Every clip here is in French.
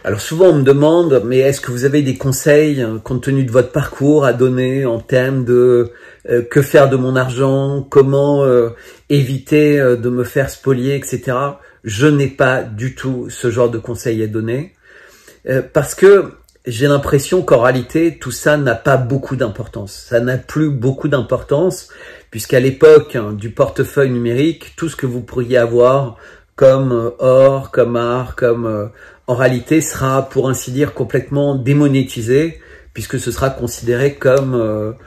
Alors souvent on me demande, mais est-ce que vous avez des conseils, compte tenu de votre parcours, à donner en termes de que faire de mon argent, comment éviter de me faire spolier, etc. Je n'ai pas du tout ce genre de conseils à donner, parce que j'ai l'impression qu'en réalité, tout ça n'a pas beaucoup d'importance. Ça n'a plus beaucoup d'importance, puisqu'à l'époque du portefeuille numérique, tout ce que vous pourriez avoir comme or, comme art, comme en réalité sera pour ainsi dire complètement démonétisé, puisque ce sera considéré comme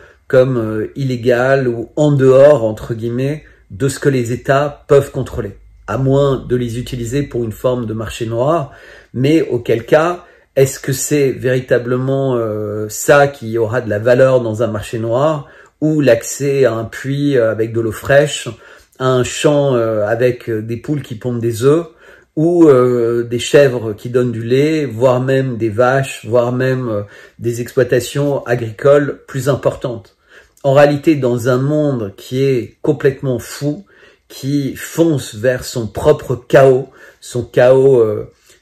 illégal ou en dehors, entre guillemets, de ce que les États peuvent contrôler, à moins de les utiliser pour une forme de marché noir, mais auquel cas, est-ce que c'est véritablement ça qui aura de la valeur dans un marché noir, ou l'accès à un puits avec de l'eau fraîche, à un champ avec des poules qui pondent des œufs, ou des chèvres qui donnent du lait, voire même des vaches, voire même des exploitations agricoles plus importantes. En réalité, dans un monde qui est complètement fou, qui fonce vers son propre chaos, son chaos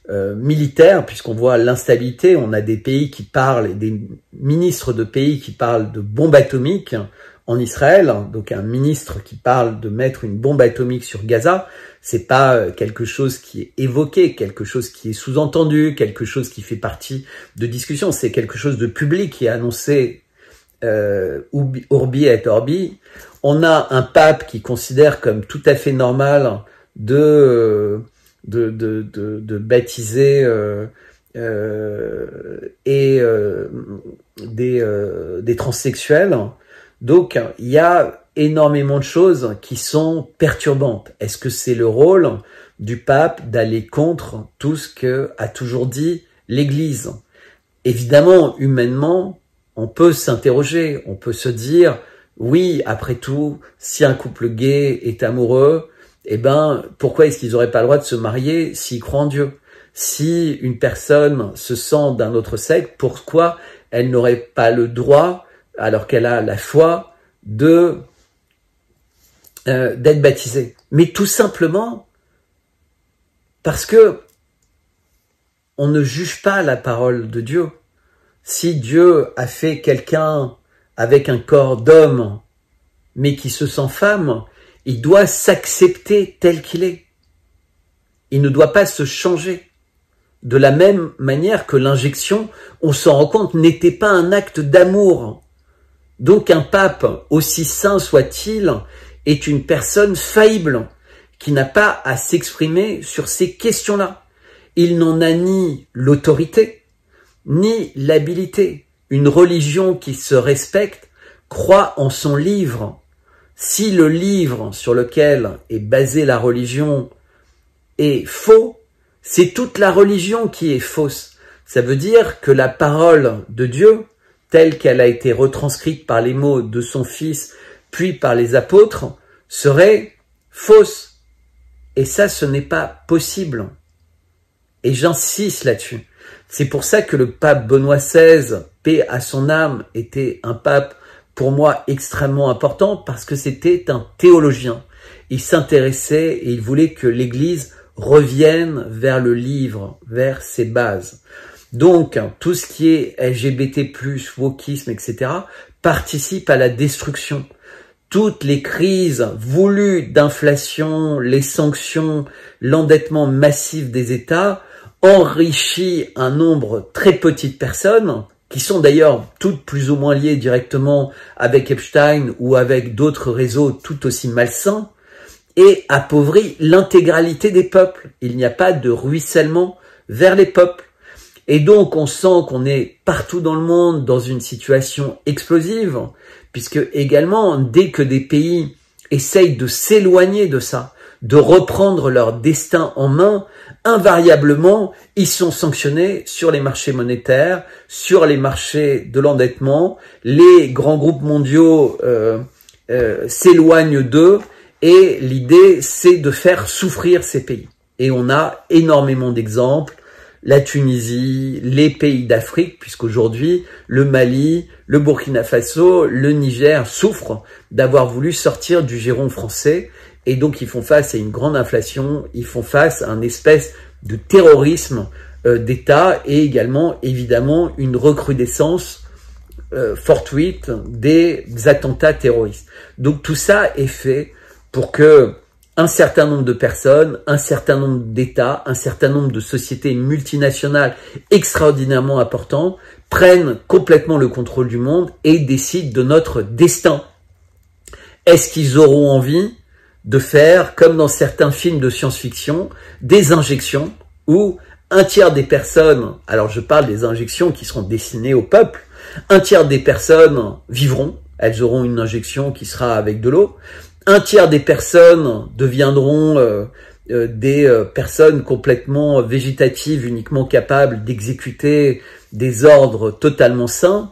militaire, puisqu'on voit l'instabilité, on a des pays qui parlent, et des ministres de pays qui parlent de bombes atomiques en Israël, donc un ministre qui parle de mettre une bombe atomique sur Gaza, c'est pas quelque chose qui est évoqué, quelque chose qui est sous-entendu, quelque chose qui fait partie de discussion, c'est quelque chose de public qui est annoncé urbi et orbi. On a un pape qui considère comme tout à fait normal de baptiser des transsexuels. Donc, il y a énormément de choses qui sont perturbantes. Est-ce que c'est le rôle du pape d'aller contre tout ce que a toujours dit l'Église? Évidemment, humainement, on peut s'interroger, on peut se dire, oui, après tout, si un couple gay est amoureux, eh ben, pourquoi est-ce qu'ils n'auraient pas le droit de se marier s'ils croient en Dieu? Si une personne se sent d'un autre sexe, pourquoi elle n'aurait pas le droit, alors qu'elle a la foi, d'être baptisée? Mais tout simplement parce que on ne juge pas la parole de Dieu. Si Dieu a fait quelqu'un avec un corps d'homme, mais qui se sent femme, il doit s'accepter tel qu'il est. Il ne doit pas se changer. De la même manière que l'injection, on s'en rend compte, n'était pas un acte d'amour. Donc un pape, aussi saint soit-il, est une personne faillible, qui n'a pas à s'exprimer sur ces questions-là. Il n'en a ni l'autorité, ni l'habilité. Une religion qui se respecte croit en son livre. Si le livre sur lequel est basée la religion est faux, c'est toute la religion qui est fausse. Ça veut dire que la parole de Dieu, telle qu'elle a été retranscrite par les mots de son Fils, puis par les apôtres, serait fausse. Et ça, ce n'est pas possible. Et j'insiste là-dessus. C'est pour ça que le pape Benoît XVI, paix à son âme, était un pape pour moi extrêmement important parce que c'était un théologien. Il s'intéressait et il voulait que l'Église revienne vers le livre, vers ses bases. Donc, tout ce qui est LGBT+, wokisme, etc., participe à la destruction. Toutes les crises voulues d'inflation, les sanctions, l'endettement massif des États enrichit un nombre très petit de personnes, qui sont d'ailleurs toutes plus ou moins liées directement avec Epstein ou avec d'autres réseaux tout aussi malsains, et appauvrit l'intégralité des peuples. Il n'y a pas de ruissellement vers les peuples. Et donc on sent qu'on est partout dans le monde dans une situation explosive, puisque également dès que des pays essayent de s'éloigner de ça, de reprendre leur destin en main, invariablement, ils sont sanctionnés sur les marchés monétaires, sur les marchés de l'endettement, les grands groupes mondiaux s'éloignent d'eux, et l'idée, c'est de faire souffrir ces pays. Et on a énormément d'exemples, la Tunisie, les pays d'Afrique, puisqu'aujourd'hui, le Mali, le Burkina Faso, le Niger souffrent d'avoir voulu sortir du giron français, et donc ils font face à une grande inflation, ils font face à une espèce de terrorisme d'État et également, évidemment, une recrudescence fortuite des attentats terroristes. Donc tout ça est fait pour que un certain nombre de personnes, un certain nombre d'États, un certain nombre de sociétés multinationales extraordinairement importantes prennent complètement le contrôle du monde et décident de notre destin. Est-ce qu'ils auront envie de faire, comme dans certains films de science-fiction, des injections où un tiers des personnes, alors je parle des injections qui seront destinées au peuple, un tiers des personnes vivront, elles auront une injection qui sera avec de l'eau, un tiers des personnes deviendront des personnes complètement végétatives, uniquement capables d'exécuter des ordres totalement sains,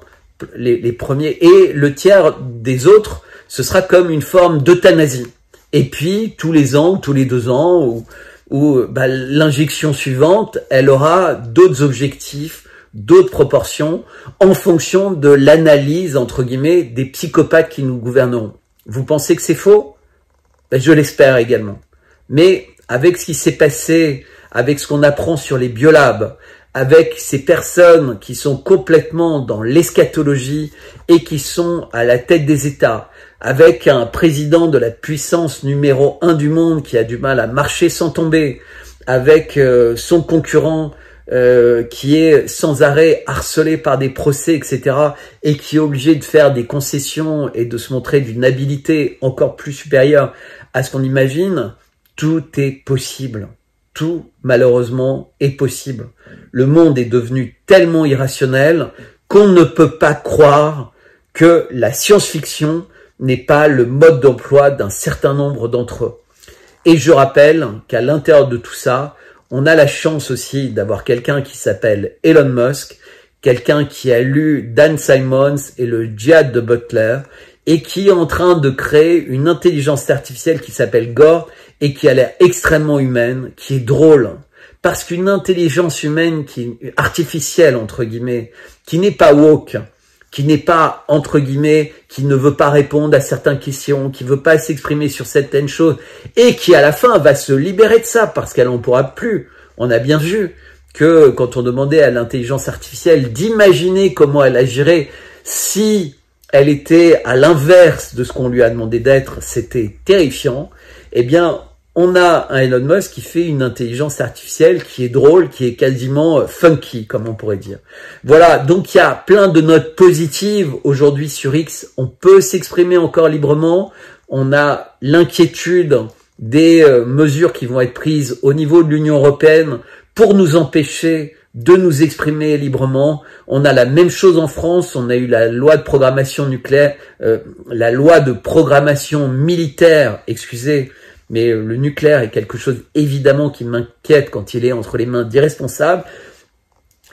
les premiers, et le tiers des autres, ce sera comme une forme d'euthanasie. Et puis, tous les ans, tous les 2 ans, l'injection suivante, elle aura d'autres objectifs, d'autres proportions, en fonction de l'analyse, entre guillemets, des psychopathes qui nous gouverneront. Vous pensez que c'est faux? Je l'espère également. Mais avec ce qui s'est passé, avec ce qu'on apprend sur les biolabs, avec ces personnes qui sont complètement dans l'eschatologie et qui sont à la tête des États, avec un président de la puissance numéro 1 du monde qui a du mal à marcher sans tomber, avec son concurrent qui est sans arrêt harcelé par des procès, etc., et qui est obligé de faire des concessions et de se montrer d'une habileté encore plus supérieure à ce qu'on imagine, tout est possible. Tout, malheureusement, est possible. Le monde est devenu tellement irrationnel qu'on ne peut pas croire que la science-fiction n'est pas le mode d'emploi d'un certain nombre d'entre eux. Et je rappelle qu'à l'intérieur de tout ça, on a la chance aussi d'avoir quelqu'un qui s'appelle Elon Musk, quelqu'un qui a lu Dan Simmons et le Djihad de Butler, et qui est en train de créer une intelligence artificielle qui s'appelle Gore, et qui a l'air extrêmement humaine, qui est drôle. Parce qu'une intelligence humaine artificielle, entre guillemets, qui n'est pas woke, qui n'est pas, entre guillemets, qui ne veut pas répondre à certaines questions, qui veut pas s'exprimer sur certaines choses, et qui à la fin va se libérer de ça, parce qu'elle n'en pourra plus. On a bien vu que quand on demandait à l'intelligence artificielle d'imaginer comment elle agirait si elle était à l'inverse de ce qu'on lui a demandé d'être, c'était terrifiant. Eh bien, on a un Elon Musk qui fait une intelligence artificielle qui est drôle, qui est quasiment funky, comme on pourrait dire. Voilà, donc il y a plein de notes positives aujourd'hui sur X. On peut s'exprimer encore librement. On a l'inquiétude des mesures qui vont être prises au niveau de l'Union européenne pour nous empêcher de nous exprimer librement. On a la même chose en France. On a eu la loi de programmation nucléaire, la loi de programmation militaire, excusez, mais le nucléaire est quelque chose évidemment qui m'inquiète quand il est entre les mains d'irresponsables.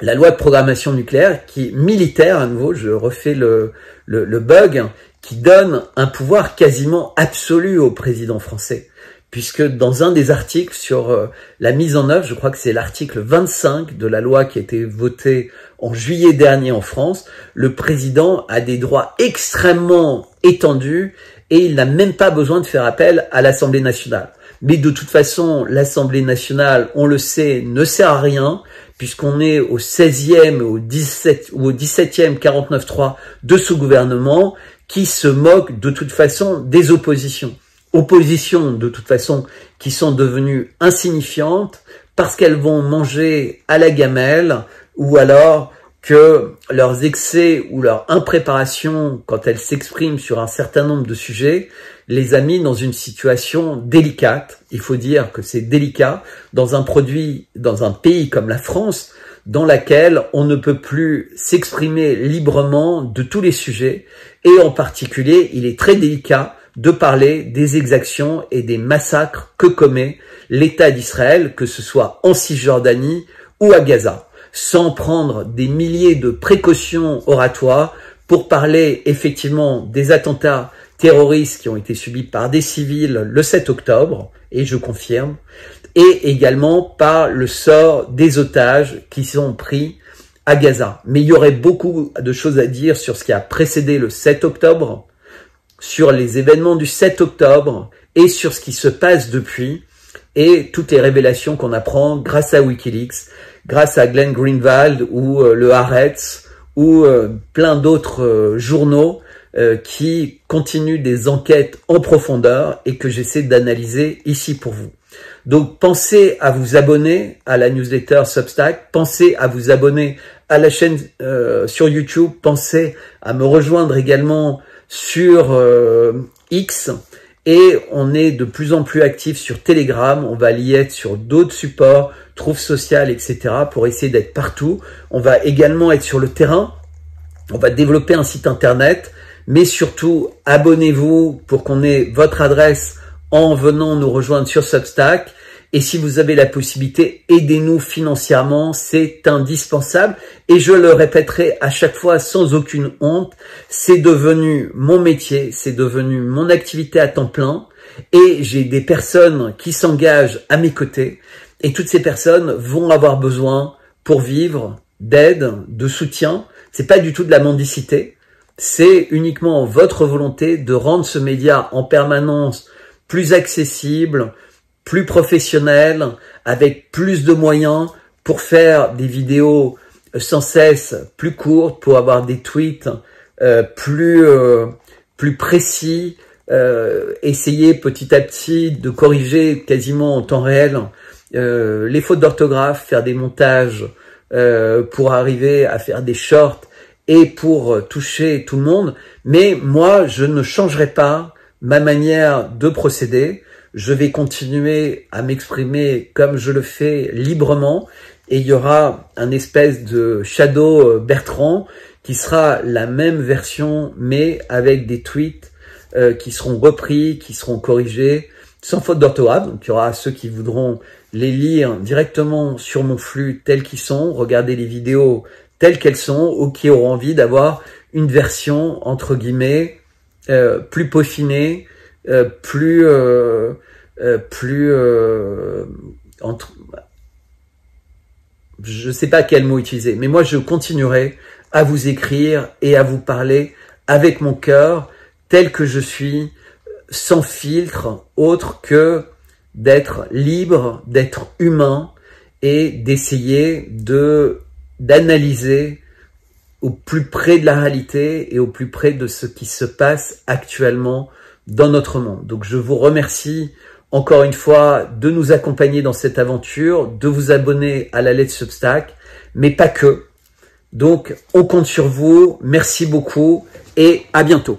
La loi de programmation nucléaire qui est militaire, à nouveau, je refais le bug, qui donne un pouvoir quasiment absolu au président français. Puisque dans un des articles sur la mise en œuvre, je crois que c'est l'article 25 de la loi qui a été votée en juillet dernier en France, le président a des droits extrêmement étendus et il n'a même pas besoin de faire appel à l'Assemblée nationale. Mais de toute façon, l'Assemblée nationale, on le sait, ne sert à rien, puisqu'on est au 16e ou au 17e 49.3 de ce gouvernement qui se moque de toute façon des oppositions. Oppositions, de toute façon, qui sont devenues insignifiantes parce qu'elles vont manger à la gamelle ou alors que leurs excès ou leur impréparation, quand elles s'expriment sur un certain nombre de sujets, les a mis dans une situation délicate. Il faut dire que c'est délicat dans un pays comme la France, dans laquelle on ne peut plus s'exprimer librement de tous les sujets. Et en particulier, il est très délicat de parler des exactions et des massacres que commet l'État d'Israël, que ce soit en Cisjordanie ou à Gaza, sans prendre des milliers de précautions oratoires pour parler effectivement des attentats terroristes qui ont été subis par des civils le 7 octobre, et je confirme, et également par le sort des otages qui sont pris à Gaza. Mais il y aurait beaucoup de choses à dire sur ce qui a précédé le 7 octobre, sur les événements du 7 octobre et sur ce qui se passe depuis et toutes les révélations qu'on apprend grâce à Wikileaks, grâce à Glenn Greenwald ou le Haaretz ou plein d'autres journaux qui continuent des enquêtes en profondeur et que j'essaie d'analyser ici pour vous. Donc, pensez à vous abonner à la newsletter Substack, pensez à vous abonner à la chaîne sur YouTube, pensez à me rejoindre également sur X, et on est de plus en plus actif sur Telegram, on va y être sur d'autres supports, Trouve Social, etc. pour essayer d'être partout. On va également être sur le terrain, on va développer un site internet, mais surtout abonnez-vous pour qu'on ait votre adresse en venant nous rejoindre sur Substack. Et si vous avez la possibilité, aidez-nous financièrement, c'est indispensable. Et je le répéterai à chaque fois sans aucune honte, c'est devenu mon métier, c'est devenu mon activité à temps plein. Et j'ai des personnes qui s'engagent à mes côtés. Et toutes ces personnes vont avoir besoin pour vivre d'aide, de soutien. C'est pas du tout de la mendicité. C'est uniquement votre volonté de rendre ce média en permanence plus accessible, plus professionnel, avec plus de moyens pour faire des vidéos sans cesse plus courtes, pour avoir des tweets plus précis, essayer petit à petit de corriger quasiment en temps réel les fautes d'orthographe, faire des montages pour arriver à faire des shorts et pour toucher tout le monde. Mais moi, je ne changerai pas ma manière de procéder. Je vais continuer à m'exprimer comme je le fais librement, et il y aura un espèce de Shadow Bertrand qui sera la même version mais avec des tweets qui seront repris, qui seront corrigés sans faute d'orthographe. Donc il y aura ceux qui voudront les lire directement sur mon flux tels qu'ils sont, regarder les vidéos telles qu'elles sont, ou qui auront envie d'avoir une version entre guillemets plus peaufinée, je sais pas quel mot utiliser, mais moi je continuerai à vous écrire et à vous parler avec mon cœur, tel que je suis, sans filtre, autre que d'être libre, d'être humain et d'essayer d'analyser au plus près de la réalité et au plus près de ce qui se passe actuellement dans notre monde. Donc je vous remercie encore une fois de nous accompagner dans cette aventure, de vous abonner à la lettre Substack, mais pas que. Donc on compte sur vous, merci beaucoup et à bientôt.